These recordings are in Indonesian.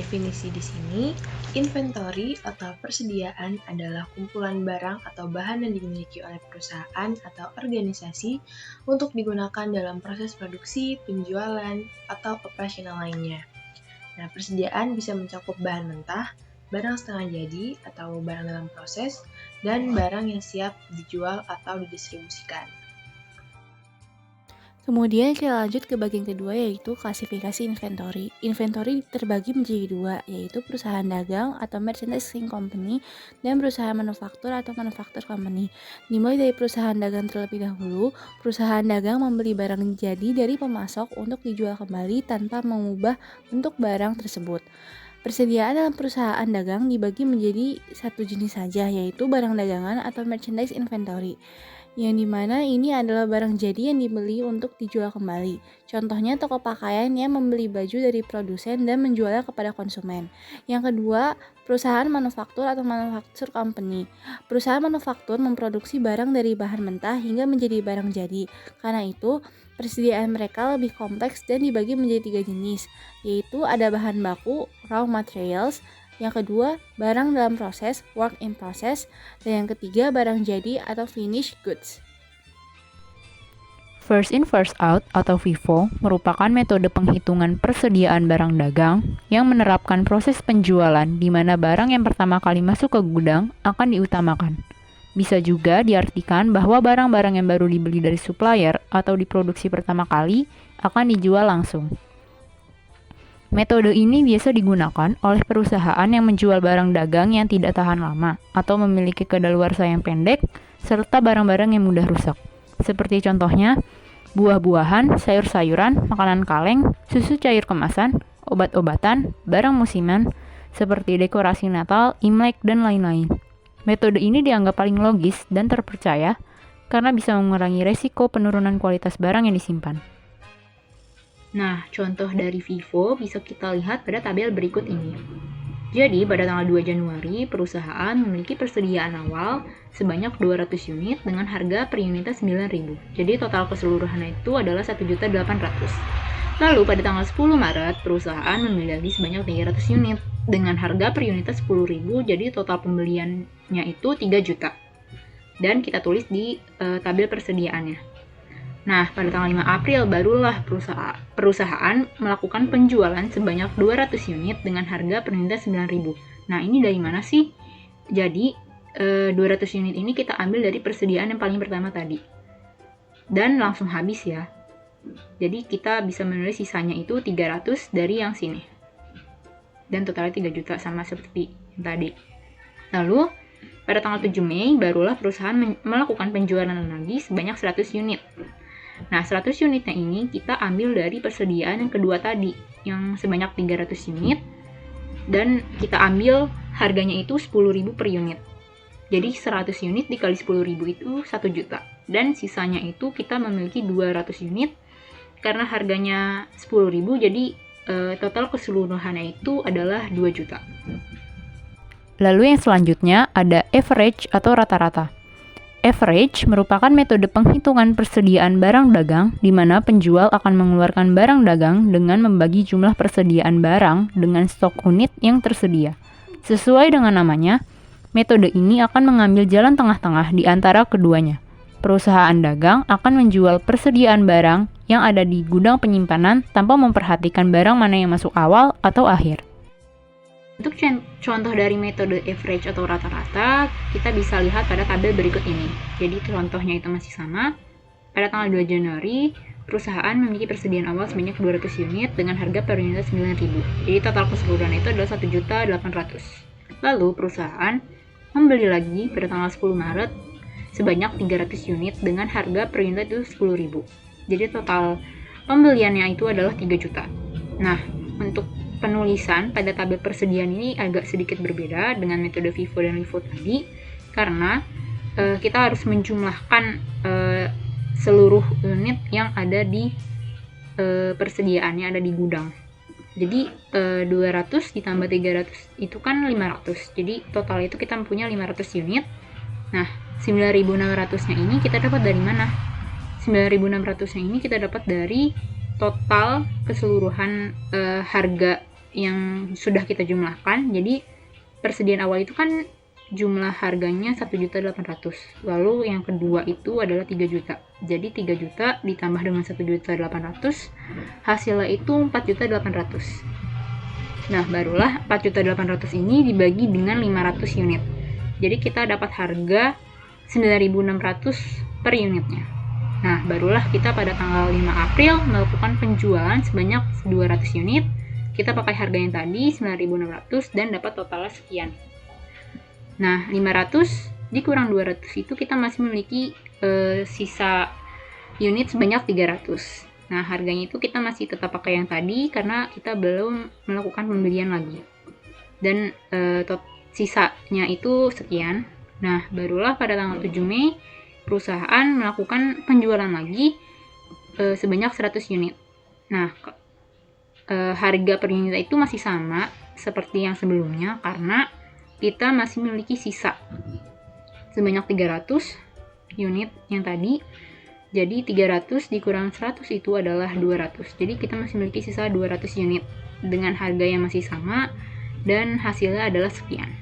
definisi di sini, inventory atau persediaan adalah kumpulan barang atau bahan yang dimiliki oleh perusahaan atau organisasi untuk digunakan dalam proses produksi, penjualan, atau operasional lainnya. Nah, persediaan bisa mencakup bahan mentah, barang setengah jadi atau barang dalam proses, dan barang yang siap dijual atau didistribusikan. Kemudian kita lanjut ke bagian kedua, yaitu klasifikasi inventory. Inventory terbagi menjadi dua, yaitu perusahaan dagang atau merchandising company dan perusahaan manufaktur atau manufacture company. Dimulai dari perusahaan dagang terlebih dahulu, perusahaan dagang membeli barang jadi dari pemasok untuk dijual kembali tanpa mengubah bentuk barang tersebut. Persediaan dalam perusahaan dagang dibagi menjadi satu jenis saja, yaitu barang dagangan atau merchandise inventory, yang dimana ini adalah barang jadi yang dibeli untuk dijual kembali. Contohnya toko pakaian yang membeli baju dari produsen dan menjualnya kepada konsumen. Yang kedua, perusahaan manufaktur atau manufacture company. Perusahaan manufaktur memproduksi barang dari bahan mentah hingga menjadi barang jadi. Karena itu, persediaan mereka lebih kompleks dan dibagi menjadi 3 jenis, yaitu ada bahan baku, raw materials, yang kedua, barang dalam proses, work in process, dan yang ketiga, barang jadi atau finished goods. First in first out atau FIFO merupakan metode penghitungan persediaan barang dagang yang menerapkan proses penjualan di mana barang yang pertama kali masuk ke gudang akan diutamakan. Bisa juga diartikan bahwa barang-barang yang baru dibeli dari supplier atau diproduksi pertama kali akan dijual langsung. Metode ini biasa digunakan oleh perusahaan yang menjual barang dagang yang tidak tahan lama atau memiliki kadaluarsa yang pendek serta barang-barang yang mudah rusak. Seperti contohnya, buah-buahan, sayur-sayuran, makanan kaleng, susu cair kemasan, obat-obatan, barang musiman, seperti dekorasi Natal, Imlek, dan lain-lain. Metode ini dianggap paling logis dan terpercaya karena bisa mengurangi resiko penurunan kualitas barang yang disimpan. Nah, contoh dari FIFO bisa kita lihat pada tabel berikut ini. Jadi, pada tanggal 2 Januari, perusahaan memiliki persediaan awal sebanyak 200 unit dengan harga per unitnya 9.000. Jadi, total keseluruhannya itu adalah 1.800.000. Lalu, pada tanggal 10 Maret, perusahaan memiliki sebanyak 300 unit dengan harga per unitnya 10.000, jadi total pembeliannya itu 3 juta. Dan kita tulis di tabel persediaannya. Nah, pada tanggal 5 April barulah perusahaan melakukan penjualan sebanyak 200 unit dengan harga per unitnya 9.000. Nah, ini dari mana sih? Jadi, 200 unit ini kita ambil dari persediaan yang paling pertama tadi. Dan langsung habis ya. Jadi, kita bisa menulis sisanya itu 300 dari yang sini. Dan totalnya 3 juta sama seperti yang tadi. Lalu, pada tanggal 7 Mei barulah perusahaan melakukan penjualan lagi sebanyak 100 unit. Nah, 100 unitnya ini kita ambil dari persediaan yang kedua tadi, yang sebanyak 300 unit, dan kita ambil harganya itu 10.000 per unit. Jadi 100 unit dikali 10.000 itu 1 juta. Dan sisanya itu kita memiliki 200 unit, karena harganya 10.000, jadi total keseluruhannya itu adalah 2 juta. Lalu yang selanjutnya ada average atau rata-rata. Average merupakan metode penghitungan persediaan barang dagang di mana penjual akan mengeluarkan barang dagang dengan membagi jumlah persediaan barang dengan stok unit yang tersedia. Sesuai dengan namanya, metode ini akan mengambil jalan tengah-tengah di antara keduanya. Perusahaan dagang akan menjual persediaan barang yang ada di gudang penyimpanan tanpa memperhatikan barang mana yang masuk awal atau akhir. Untuk contoh dari metode average atau rata-rata, kita bisa lihat pada tabel berikut ini. Jadi contohnya itu masih sama. Pada tanggal 2 Januari, perusahaan memiliki persediaan awal sebanyak 200 unit dengan harga per unitnya 9.000. Jadi total keseluruhan itu adalah 1.800.000. Lalu perusahaan membeli lagi pada tanggal 10 Maret sebanyak 300 unit dengan harga per unitnya itu 10.000. Jadi total pembeliannya itu adalah 3 juta. Nah, untuk penulisan pada tabel persediaan ini agak sedikit berbeda dengan metode FIFO dan LIFO tadi, karena kita harus menjumlahkan seluruh unit yang ada di persediaannya, ada di gudang. Jadi 200 ditambah 300 itu kan 500. Jadi total itu kita mempunyai 500 unit. Nah, 9.600-nya ini kita dapat dari mana? 9.600-nya ini kita dapat dari total keseluruhan harga yang sudah kita jumlahkan. Jadi persediaan awal itu kan jumlah harganya 1.800.000. Lalu yang kedua itu adalah 3 juta. Jadi 3 juta ditambah dengan 1.800.000, hasilnya itu 4.800.000. Nah, barulah 4.800.000 ini dibagi dengan 500 unit. Jadi kita dapat harga 9.600 per unitnya. Nah, barulah kita pada tanggal 5 April melakukan penjualan sebanyak 200 unit. Kita pakai harga yang tadi 9.600 dan dapat totalnya sekian. Nah, 500 dikurang 200 itu kita masih memiliki sisa unit sebanyak 300. Nah, harganya itu kita masih tetap pakai yang tadi karena kita belum melakukan pembelian lagi. Dan sisanya itu sekian. Nah, barulah pada tanggal 7 Mei perusahaan melakukan penjualan lagi sebanyak 100 unit. Nah, harga per unit itu masih sama seperti yang sebelumnya karena kita masih memiliki sisa sebanyak 300 unit yang tadi. Jadi 300 dikurang 100 itu adalah 200. Jadi kita masih memiliki sisa 200 unit dengan harga yang masih sama dan hasilnya adalah sekian.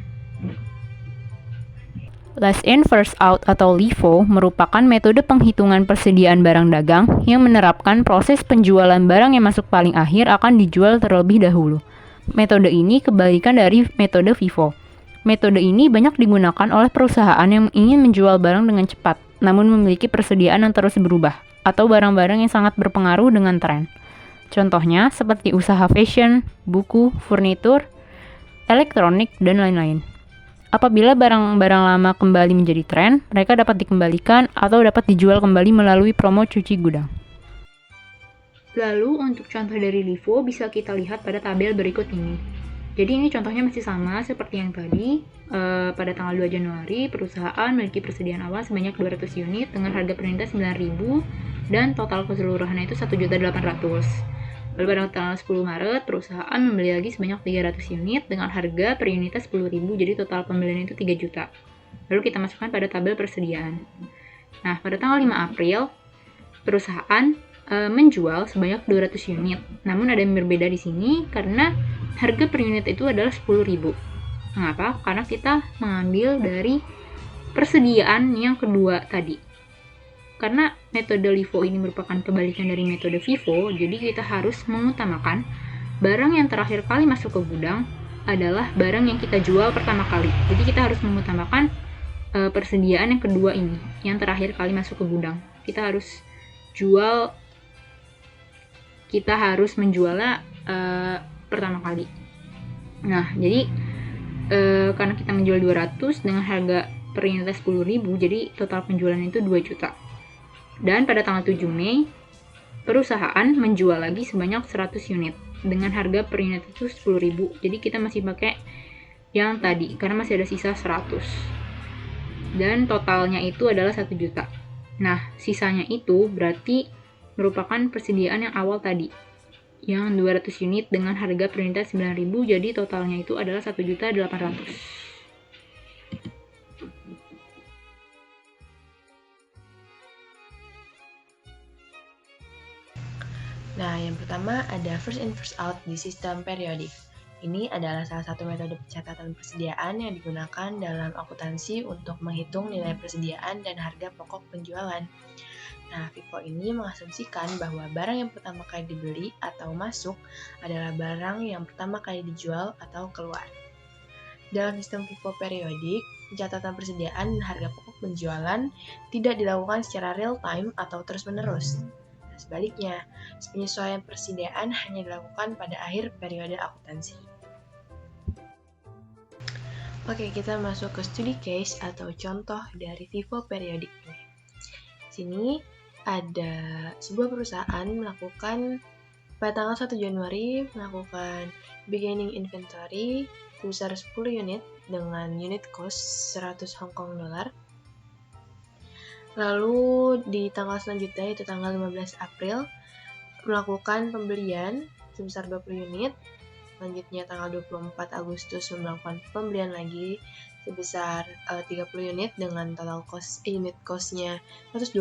Last in first out atau LIFO merupakan metode penghitungan persediaan barang dagang yang menerapkan proses penjualan barang yang masuk paling akhir akan dijual terlebih dahulu. Metode ini kebalikan dari metode FIFO. Metode ini banyak digunakan oleh perusahaan yang ingin menjual barang dengan cepat, namun memiliki persediaan yang terus berubah, atau barang-barang yang sangat berpengaruh dengan tren. Contohnya seperti usaha fashion, buku, furnitur, elektronik, dan lain-lain. Apabila barang-barang lama kembali menjadi tren, mereka dapat dikembalikan atau dapat dijual kembali melalui promo cuci gudang. Lalu untuk contoh dari LIFO bisa kita lihat pada tabel berikut ini. Jadi ini contohnya masih sama seperti yang tadi. Pada tanggal 2 Januari, perusahaan memiliki persediaan awal sebanyak 200 unit dengan harga per unitnya 9.000 dan total keseluruhannya itu 1.800.000. Lalu pada tanggal 10 Maret, perusahaan membeli lagi sebanyak 300 unit dengan harga per unitnya 10.000, jadi total pembelian itu 3 juta. Lalu kita masukkan pada tabel persediaan. Nah, pada tanggal 5 April, perusahaan menjual sebanyak 200 unit. Namun ada yang berbeda di sini karena harga per unit itu adalah 10.000. Mengapa? Karena kita mengambil dari persediaan yang kedua tadi. Karena metode LIFO ini merupakan kebalikan dari metode FIFO, jadi kita harus mengutamakan barang yang terakhir kali masuk ke gudang adalah barang yang kita jual pertama kali. Jadi kita harus mengutamakan persediaan yang kedua ini, yang terakhir kali masuk ke gudang. Kita harus menjualnya pertama kali. Nah, jadi karena kita menjual 200 dengan harga per unitnya 10.000, jadi total penjualan itu 2 juta. Dan pada tanggal 7 Mei, perusahaan menjual lagi sebanyak 100 unit dengan harga per unit itu 10.000. Jadi kita masih pakai yang tadi karena masih ada sisa 100. Dan totalnya itu adalah 1 juta. Nah, sisanya itu berarti merupakan persediaan yang awal tadi. Yang 200 unit dengan harga per unitnya 9.000, jadi totalnya itu adalah 1.800.000. Nah, yang pertama ada first in first out di sistem periodik. Ini adalah salah satu metode pencatatan persediaan yang digunakan dalam akuntansi untuk menghitung nilai persediaan dan harga pokok penjualan. Nah, FIFO ini mengasumsikan bahwa barang yang pertama kali dibeli atau masuk adalah barang yang pertama kali dijual atau keluar. Dalam sistem FIFO periodik, pencatatan persediaan dan harga pokok penjualan tidak dilakukan secara real time atau terus-menerus. Sebaliknya, penyesuaian persediaan hanya dilakukan pada akhir periode akuntansi. Oke, kita masuk ke studi case atau contoh dari FIFO periodik ini. Sini ada sebuah perusahaan melakukan pada tanggal 1 Januari melakukan beginning inventory sebesar 10 unit dengan unit cost 100 Hong Kong dollar. Lalu di tanggal selanjutnya, yaitu tanggal 15 April, melakukan pembelian sebesar 20 unit. Selanjutnya tanggal 24 Agustus melakukan pembelian lagi sebesar 30 unit dengan total unit cost-nya 120.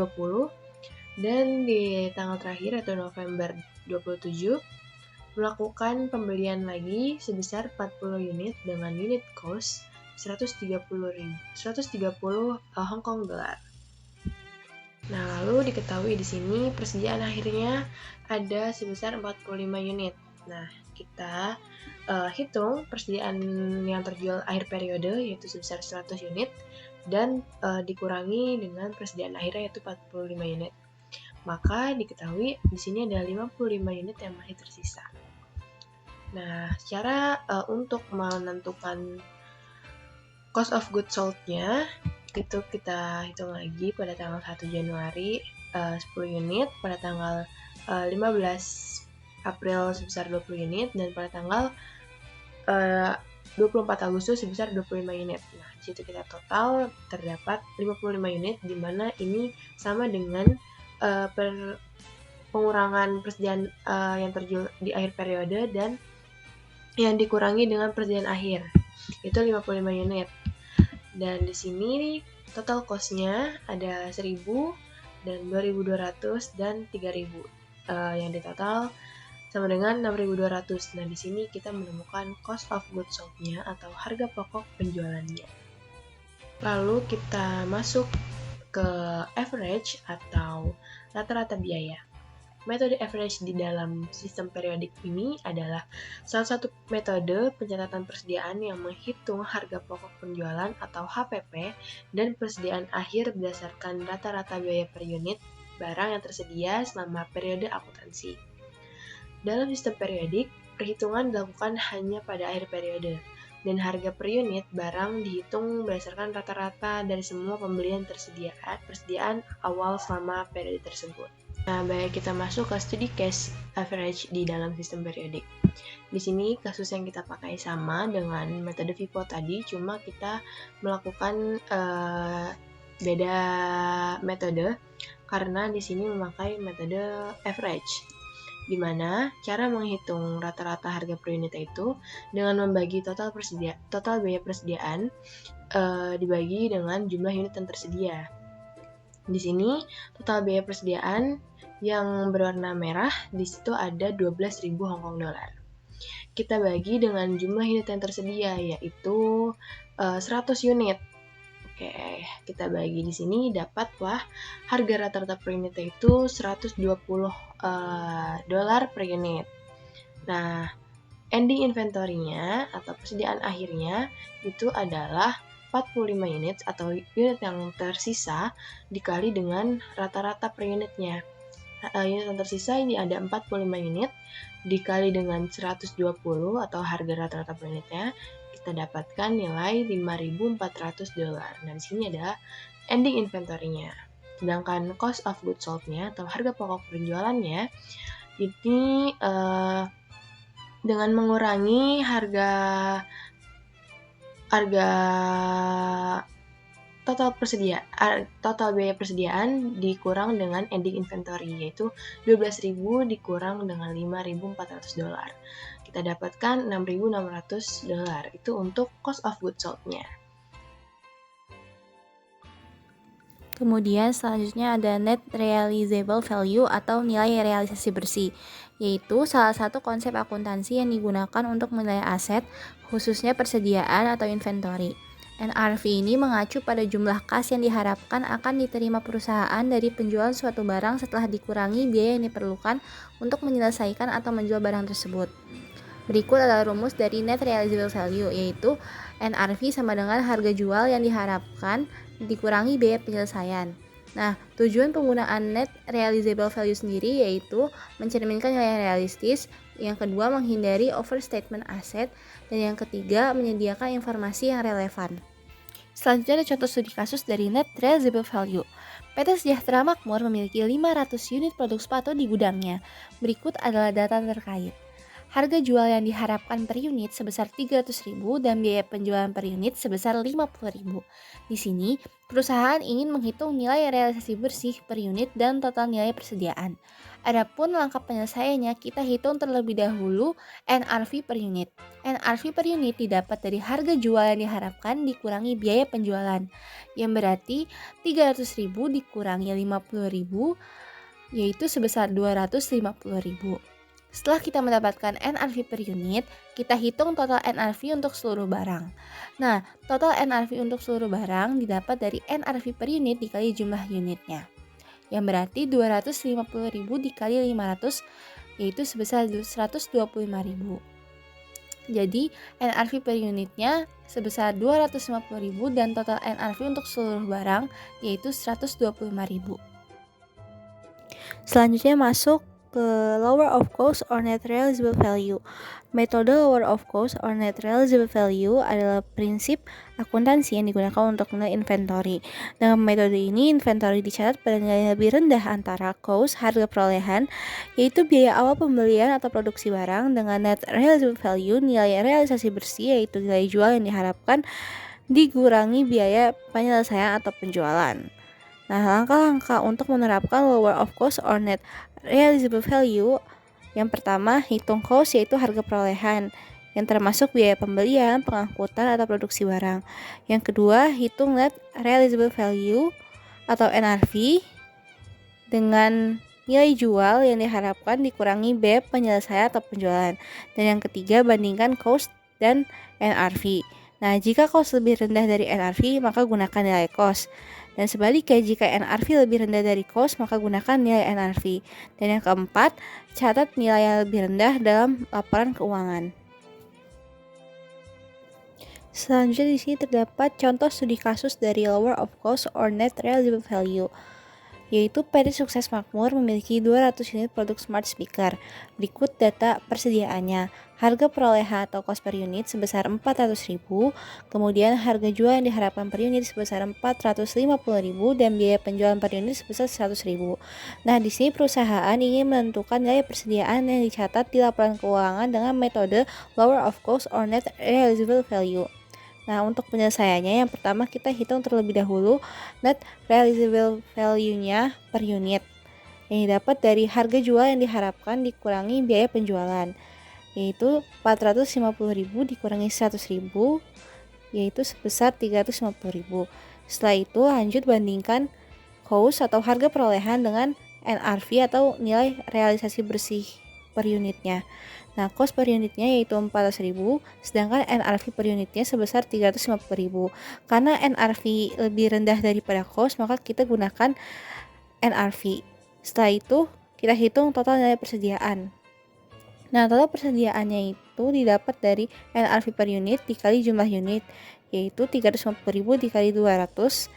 Dan di tanggal terakhir, yaitu November 27, melakukan pembelian lagi sebesar 40 unit dengan unit cost 130 Hong Kong dolar. Nah, lalu diketahui di sini persediaan akhirnya ada sebesar 45 unit. Nah, kita hitung persediaan yang terjual akhir periode yaitu sebesar 100 unit dan dikurangi dengan persediaan akhirnya yaitu 45 unit. Maka diketahui di sini ada 55 unit yang masih tersisa. Nah, cara untuk menentukan cost of goods sold-nya itu kita hitung lagi pada tanggal 1 Januari 10 unit, pada tanggal 15 April sebesar 20 unit, dan pada tanggal 24 Agustus sebesar 25 unit. Nah, di situ kita total terdapat 55 unit, di mana ini sama dengan pengurangan persediaan yang terjual di akhir periode dan yang dikurangi dengan persediaan akhir. Itu 55 unit. Dan di sini total cost-nya ada 1000 dan 2200 dan 3000. Yang di total sama dengan 6200. Nah, di sini kita menemukan cost of goods sold-nya atau harga pokok penjualannya. Lalu kita masuk ke average atau rata-rata biaya. Metode average di dalam sistem periodik ini adalah salah satu metode pencatatan persediaan yang menghitung harga pokok penjualan atau HPP dan persediaan akhir berdasarkan rata-rata biaya per unit barang yang tersedia selama periode akuntansi. Dalam sistem periodik, perhitungan dilakukan hanya pada akhir periode, dan harga per unit barang dihitung berdasarkan rata-rata dari semua pembelian persediaan awal selama periode tersebut. Nah, baik, kita masuk ke studi case average di dalam sistem periodik. Di sini kasus yang kita pakai sama dengan metode FIFO tadi, cuma kita melakukan beda metode karena di sini memakai metode average, di mana cara menghitung rata-rata harga per unit itu dengan membagi total biaya persediaan dibagi dengan jumlah unit yang tersedia. Di sini total biaya persediaan yang berwarna merah di situ ada 12.000 Hong Kong dolar. Kita bagi dengan jumlah unit yang tersedia yaitu 100 unit. Oke, kita bagi di sini dapatlah harga rata-rata per unit itu 120 dolar per unit. Nah, ending inventory-nya atau persediaan akhirnya itu adalah 45 unit atau unit yang tersisa dikali dengan rata-rata per unitnya. Unit yang tersisa ini ada 45 unit dikali dengan 120 atau harga rata-rata per unitnya, kita dapatkan nilai 5.400 dolar. Nah, di sini ada ending inventory-nya. Sedangkan cost of goods sold-nya atau harga pokok penjualannya ini dengan mengurangi harga total biaya persediaan dikurang dengan ending inventory, yaitu 12.000 dikurang dengan 5.400 dolar. Kita dapatkan 6.600 dolar. Itu untuk cost of goods sold-nya. Kemudian selanjutnya ada net realizable value atau nilai realisasi bersih, yaitu salah satu konsep akuntansi yang digunakan untuk menilai aset, khususnya persediaan atau inventory. NRV ini mengacu pada jumlah kas yang diharapkan akan diterima perusahaan dari penjualan suatu barang setelah dikurangi biaya yang diperlukan untuk menyelesaikan atau menjual barang tersebut. Berikut adalah rumus dari net realizable value, yaitu NRV sama dengan harga jual yang diharapkan dikurangi biaya penyelesaian. Nah, tujuan penggunaan net realizable value sendiri yaitu mencerminkan nilai yang realistis, yang kedua menghindari overstatement aset, dan yang ketiga menyediakan informasi yang relevan. Selanjutnya ada contoh studi kasus dari net realizable value. PT Sejahtera Makmur memiliki 500 unit produk sepatu di gudangnya. Berikut adalah data terkait. Harga jual yang diharapkan per unit sebesar 300.000 dan biaya penjualan per unit sebesar 50.000. Di sini, perusahaan ingin menghitung nilai realisasi bersih per unit dan total nilai persediaan. Adapun langkah penyelesaiannya, kita hitung terlebih dahulu NRV per unit. NRV per unit didapat dari harga jual yang diharapkan dikurangi biaya penjualan, yang berarti 300.000 dikurangi 50.000, yaitu sebesar 250.000. Setelah kita mendapatkan NRV per unit, kita hitung total NRV untuk seluruh barang. Nah, total NRV untuk seluruh barang didapat dari NRV per unit dikali jumlah unitnya. Yang berarti 250.000 dikali 500, yaitu sebesar 125.000. Jadi, NRV per unitnya sebesar 250.000 dan total NRV untuk seluruh barang yaitu 125.000. Selanjutnya masuk ke lower of cost or net realizable value. Metode lower of cost or net realizable value adalah prinsip akuntansi yang digunakan untuk menilai inventory. Dengan metode ini, inventory dicatat pada nilai yang lebih rendah antara cost, harga perolehan, yaitu biaya awal pembelian atau produksi barang, dengan net realizable value, nilai realisasi bersih, yaitu nilai jual yang diharapkan, dikurangi biaya penyelesaian atau penjualan. Nah, langkah-langkah untuk menerapkan lower of cost or net realizable value, yang pertama, hitung cost yaitu harga perolehan, yang termasuk biaya pembelian, pengangkutan, atau produksi barang. Yang kedua, hitung net realizable value atau NRV dengan nilai jual yang diharapkan dikurangi biaya penyelesaian atau penjualan. Dan yang ketiga, bandingkan cost dan NRV. Nah, jika cost lebih rendah dari NRV, maka gunakan nilai cost. Dan sebaliknya, jika NRV lebih rendah dari cost, maka gunakan nilai NRV. Dan yang keempat, catat nilai yang lebih rendah dalam laporan keuangan. Selanjutnya di sini terdapat contoh studi kasus dari lower of cost or net realizable value, yaitu PT Sukses Makmur memiliki 200 unit produk smart speaker. Berikut data persediaannya. Harga perolehan atau cost per unit sebesar 400.000, kemudian harga jual yang diharapkan per unit sebesar 450.000 dan biaya penjualan per unit sebesar 100.000. Nah, di sini perusahaan ingin menentukan nilai persediaan yang dicatat di laporan keuangan dengan metode lower of cost or net realizable value. Nah, untuk penyelesaiannya, yang pertama kita hitung terlebih dahulu net realizable value-nya per unit yang didapat dari harga jual yang diharapkan dikurangi biaya penjualan, yaitu 450.000 dikurangi 100.000, yaitu sebesar 350.000. Setelah itu lanjut bandingkan cost atau harga perolehan dengan NRV atau nilai realisasi bersih per unitnya. Nah, cost per unitnya yaitu 400.000, sedangkan NRV per unitnya sebesar 350.000. Karena NRV lebih rendah daripada cost, maka kita gunakan NRV. Setelah itu, kita hitung total nilai persediaan. Nah, total persediaannya itu didapat dari NRV per unit dikali jumlah unit, yaitu 350.000 dikali 200,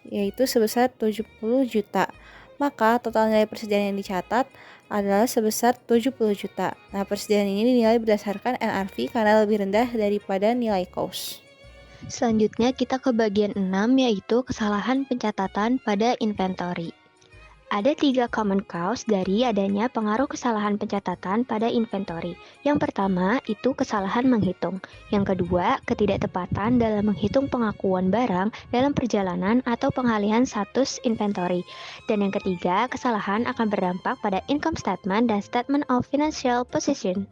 yaitu sebesar 70 juta. Maka total nilai persediaan yang dicatat adalah sebesar 70 juta. Nah, persediaan ini dinilai berdasarkan NRV karena lebih rendah daripada nilai cost. Selanjutnya kita ke bagian 6, yaitu kesalahan pencatatan pada inventory. Ada 3 common cause dari adanya pengaruh kesalahan pencatatan pada inventory. Yang pertama, itu kesalahan menghitung. Yang kedua, ketidaktepatan dalam menghitung pengakuan barang dalam perjalanan atau pengalihan status inventory. Dan yang ketiga, kesalahan akan berdampak pada income statement dan statement of financial position.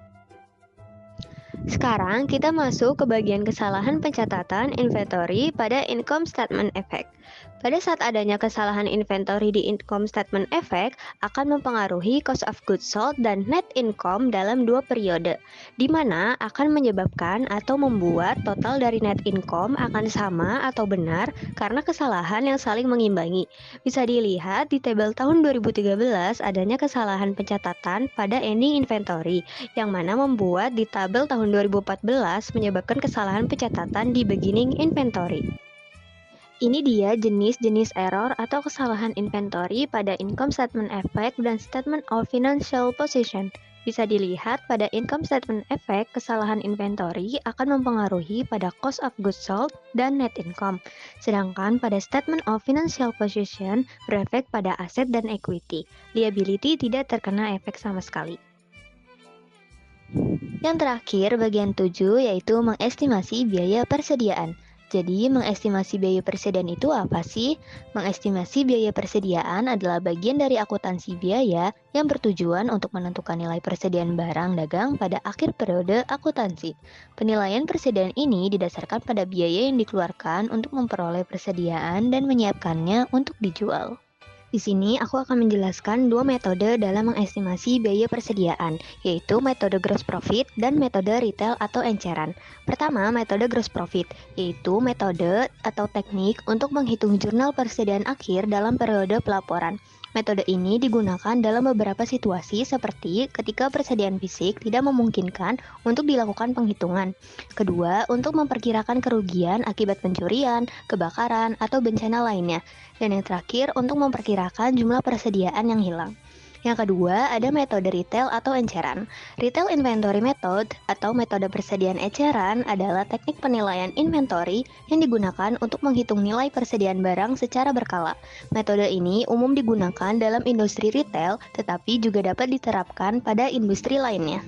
Sekarang kita masuk ke bagian kesalahan pencatatan inventory pada income statement effect. Pada saat adanya kesalahan inventory di income statement effect akan mempengaruhi cost of goods sold dan net income dalam 2 periode, di mana akan menyebabkan atau membuat total dari net income akan sama atau benar karena kesalahan yang saling mengimbangi. Bisa dilihat di tabel tahun 2013 adanya kesalahan pencatatan pada ending inventory, yang mana membuat di tabel tahun 2014 menyebabkan kesalahan pencatatan di beginning inventory. Ini dia jenis-jenis error atau kesalahan inventory pada income statement effect dan statement of financial position. Bisa dilihat pada income statement effect, kesalahan inventory akan mempengaruhi pada cost of goods sold dan net income. Sedangkan pada statement of financial position berefek pada aset dan equity. Liability tidak terkena efek sama sekali. Yang terakhir, bagian 7, yaitu mengestimasi biaya persediaan. Jadi, mengestimasi biaya persediaan itu apa sih? Mengestimasi biaya persediaan adalah bagian dari akuntansi biaya yang bertujuan untuk menentukan nilai persediaan barang dagang pada akhir periode akuntansi. Penilaian persediaan ini didasarkan pada biaya yang dikeluarkan untuk memperoleh persediaan dan menyiapkannya untuk dijual. Di Di sini aku akan menjelaskan dua metode dalam mengestimasi biaya persediaan, yaitu metode gross profit dan metode retail atau enceran. Pertama, metode gross profit, yaitu metode atau teknik untuk menghitung jurnal persediaan akhir dalam periode pelaporan. Metode ini digunakan dalam beberapa situasi seperti ketika persediaan fisik tidak memungkinkan untuk dilakukan penghitungan. Kedua, untuk memperkirakan kerugian akibat pencurian, kebakaran, atau bencana lainnya. Dan yang terakhir, untuk memperkirakan jumlah persediaan yang hilang. Yang kedua, ada metode retail atau enceran. Retail inventory method atau metode persediaan eceran adalah teknik penilaian inventory yang digunakan untuk menghitung nilai persediaan barang secara berkala. Metode ini umum digunakan dalam industri retail, tetapi juga dapat diterapkan pada industri lainnya.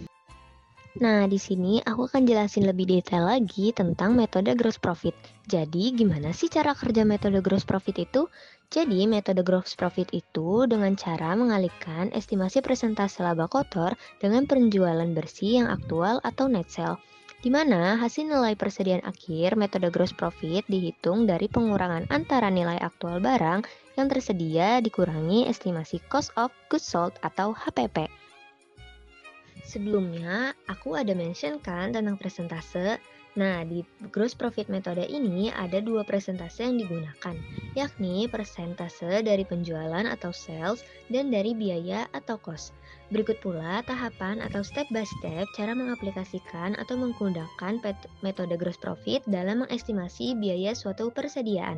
Nah, di sini aku akan jelasin lebih detail lagi tentang metode gross profit. Jadi, gimana sih cara kerja metode gross profit itu? Jadi, metode gross profit itu dengan cara mengalihkan estimasi persentase laba kotor dengan penjualan bersih yang aktual atau net sale. Di mana hasil nilai persediaan akhir metode gross profit dihitung dari pengurangan antara nilai aktual barang yang tersedia dikurangi estimasi cost of goods sold atau HPP. Sebelumnya, aku ada mention kan tentang persentase. Nah, di gross profit metode ini ada dua persentase yang digunakan, yakni persentase dari penjualan atau sales dan dari biaya atau cost. Berikut pula tahapan atau step by step cara mengaplikasikan atau menggunakan metode gross profit dalam mengestimasi biaya suatu persediaan.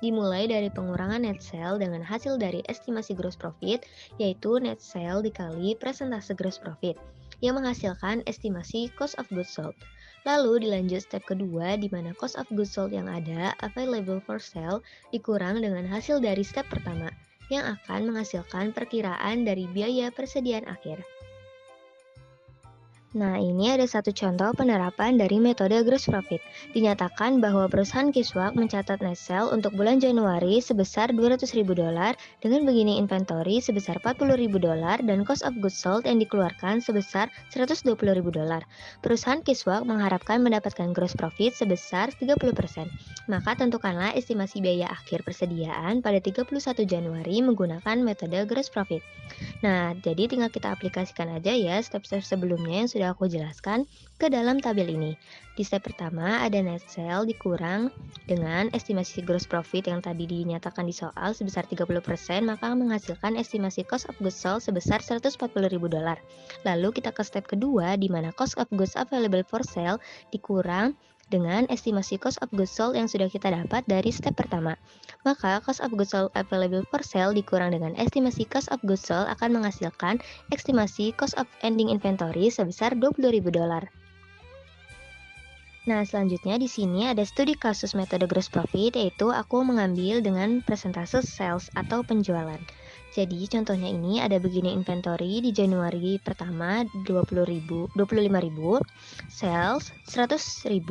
Dimulai dari pengurangan net sale dengan hasil dari estimasi gross profit, yaitu net sale dikali persentase gross profit, yang menghasilkan estimasi cost of goods sold. Lalu dilanjut step kedua di mana cost of goods sold yang ada available for sale dikurang dengan hasil dari step pertama yang akan menghasilkan perkiraan dari biaya persediaan akhir. Nah, ini ada satu contoh penerapan dari metode gross profit. Dinyatakan bahwa perusahaan Kiswak mencatat net sale untuk bulan Januari sebesar $200.000 dengan beginning inventory sebesar $40.000 dan cost of goods sold yang dikeluarkan sebesar $120.000. Perusahaan Kiswak mengharapkan mendapatkan gross profit sebesar 30%. Maka tentukanlah estimasi biaya akhir persediaan pada 31 Januari menggunakan metode gross profit. Nah, jadi tinggal kita aplikasikan aja ya step-step sebelumnya yang sudah aku jelaskan ke dalam tabel ini. Di step pertama ada net sale dikurang dengan estimasi gross profit yang tadi dinyatakan di soal sebesar 30%, maka menghasilkan estimasi cost of goods sold sebesar $140.000. Lalu kita ke step kedua di mana cost of goods available for sale dikurang dengan estimasi cost of goods sold yang sudah kita dapat dari step pertama. Maka cost of goods sold available for sale dikurang dengan estimasi cost of goods sold akan menghasilkan estimasi cost of ending inventory sebesar $20.000. Nah, selanjutnya di sini ada studi kasus metode gross profit, yaitu aku mengambil dengan persentase sales atau penjualan. Jadi contohnya ini ada begini inventory di Januari pertama 25.000, sales 100.000,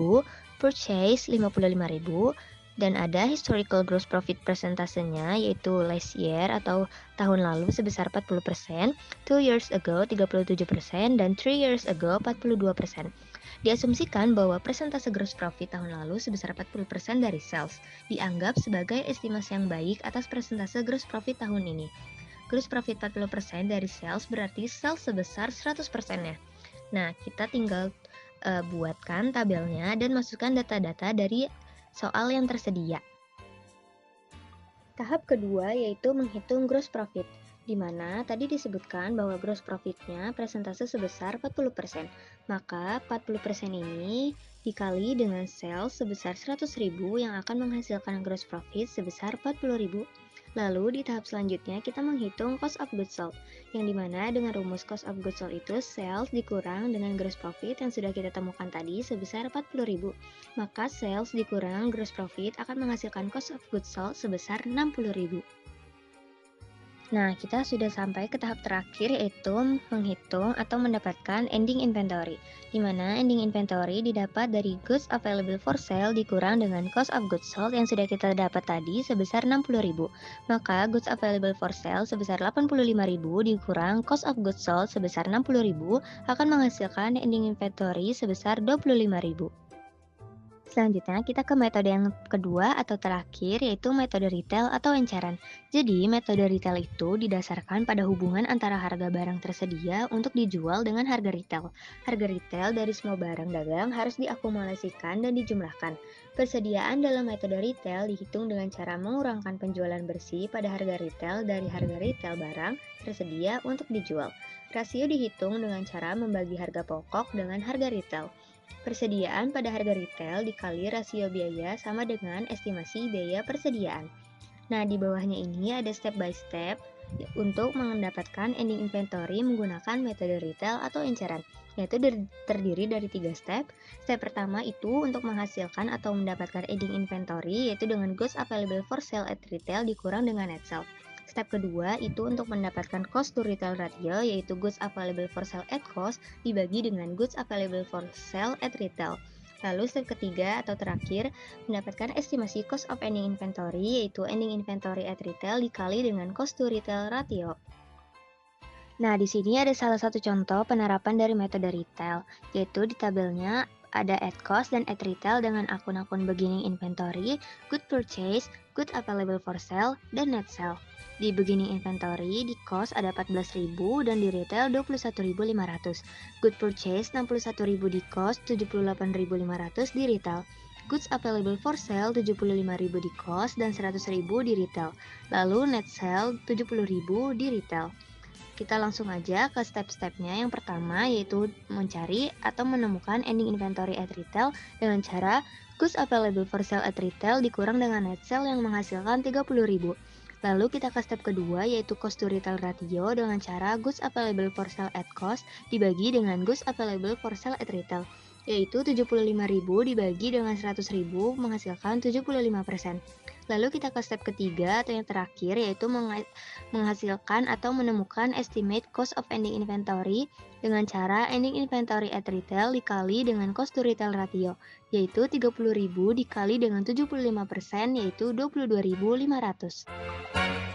purchase 55.000, dan ada historical gross profit persentasenya yaitu last year atau tahun lalu sebesar 40%, 2 years ago 37%, dan 3 years ago 42%. Diasumsikan bahwa persentase gross profit tahun lalu sebesar 40% dari sales, dianggap sebagai estimasi yang baik atas persentase gross profit tahun ini. Gross profit 40% dari sales berarti sales sebesar 100%-nya. Nah, kita tinggal buatkan tabelnya dan masukkan data-data dari soal yang tersedia. Tahap kedua yaitu menghitung gross profit, di mana tadi disebutkan bahwa gross profitnya persentase sebesar 40%. Maka 40% ini dikali dengan sales sebesar 100.000 yang akan menghasilkan gross profit sebesar 40.000. Lalu di tahap selanjutnya kita menghitung cost of goods sold, yang dimana dengan rumus cost of goods sold itu sales dikurang dengan gross profit yang sudah kita temukan tadi sebesar 40.000. Maka sales dikurang gross profit akan menghasilkan cost of goods sold sebesar 60.000. Nah, kita sudah sampai ke tahap terakhir yaitu menghitung atau mendapatkan ending inventory, di mana ending inventory didapat dari goods available for sale dikurang dengan cost of goods sold yang sudah kita dapat tadi sebesar 60.000. Maka goods available for sale sebesar 85.000 dikurang cost of goods sold sebesar 60.000 akan menghasilkan ending inventory sebesar 25.000. Selanjutnya kita ke metode yang kedua atau terakhir, yaitu metode retail atau enceran. Jadi metode retail itu didasarkan pada hubungan antara harga barang tersedia untuk dijual dengan harga retail. Harga retail dari semua barang dagang harus diakumulasikan dan dijumlahkan. Persediaan dalam metode retail dihitung dengan cara mengurangkan penjualan bersih pada harga retail dari harga retail barang tersedia untuk dijual. Rasio dihitung dengan cara membagi harga pokok dengan harga retail. Persediaan pada harga retail dikali rasio biaya sama dengan estimasi biaya persediaan. Nah, di bawahnya ini ada step by step untuk mendapatkan ending inventory menggunakan metode retail atau enceran, yaitu terdiri dari 3 step. Step pertama itu untuk menghasilkan atau mendapatkan ending inventory, yaitu dengan goods available for sale at retail dikurang dengan net sale. Step kedua itu untuk mendapatkan cost to retail ratio, yaitu goods available for sale at cost dibagi dengan goods available for sale at retail. Lalu step ketiga atau terakhir, mendapatkan estimasi cost of ending inventory, yaitu ending inventory at retail dikali dengan cost to retail ratio. Nah, di sini ada salah satu contoh penerapan dari metode retail, yaitu di tabelnya ada at cost dan at retail dengan akun-akun beginning inventory, good purchase, good available for sale, dan net sale. Di beginning inventory, di cost ada 14.000 dan di retail 21.500. Good purchase 61.000 di cost, 78.500 di retail. Goods available for sale 75.000 di cost dan 100.000 di retail. Lalu net sale 70.000 di retail. Kita langsung aja ke step-stepnya. Yang pertama yaitu mencari atau menemukan ending inventory at retail dengan cara goods available for sale at retail dikurang dengan net sale yang menghasilkan 30.000. Lalu kita ke step kedua yaitu cost to retail ratio dengan cara goods available for sale at cost dibagi dengan goods available for sale at retail, yaitu 75.000 dibagi dengan 100.000 menghasilkan 75%. Lalu kita ke step ketiga atau yang terakhir yaitu menghasilkan atau menemukan estimate cost of ending inventory dengan cara ending inventory at retail dikali dengan cost to retail ratio, yaitu 30.000 dikali dengan 75% yaitu 22.500.